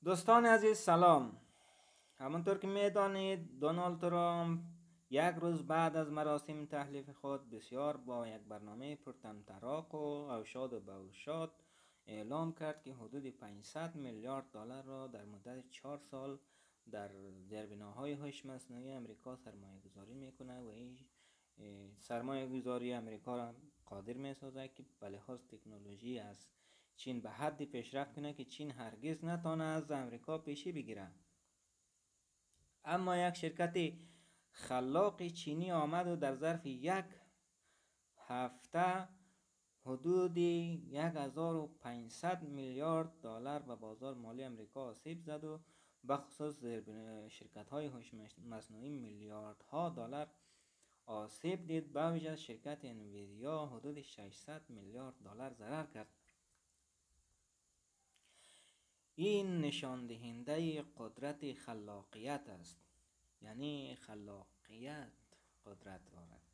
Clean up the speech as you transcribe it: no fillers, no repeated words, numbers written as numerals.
دوستان عزیز سلام. همانطور که میدانید دونالد ترامپ یک روز بعد از مراسم تحلیف خود بسیار با یک برنامه پرطمطراق و اوشاد و بوشاد اعلام کرد که حدود 500 میلیارد دلار را در مدت 4 سال در زیربناهای هوش مصنوعی امریکا سرمایه گذاری میکنه و این سرمایه گذاری امریکا را قادر میسازه که به لحاظ تکنولوژی از چین به حدی پیشرفت کنه که چین هرگز نتانه از امریکا پیشی بگیره. اما یک شرکت خلاق چینی آمد و در ظرف یک هفته حدود 1500 میلیارد دلار به بازار مالی امریکا آسیب زد و بخصوص شرکت های هوش مصنوعی میلیاردها دلار آسیب دید. به ویژه شرکت انویدیا حدود 600 میلیارد دلار ضرر کرد. این نشان دهنده قدرت خلاقیت است، یعنی خلاقیت قدرت دارد.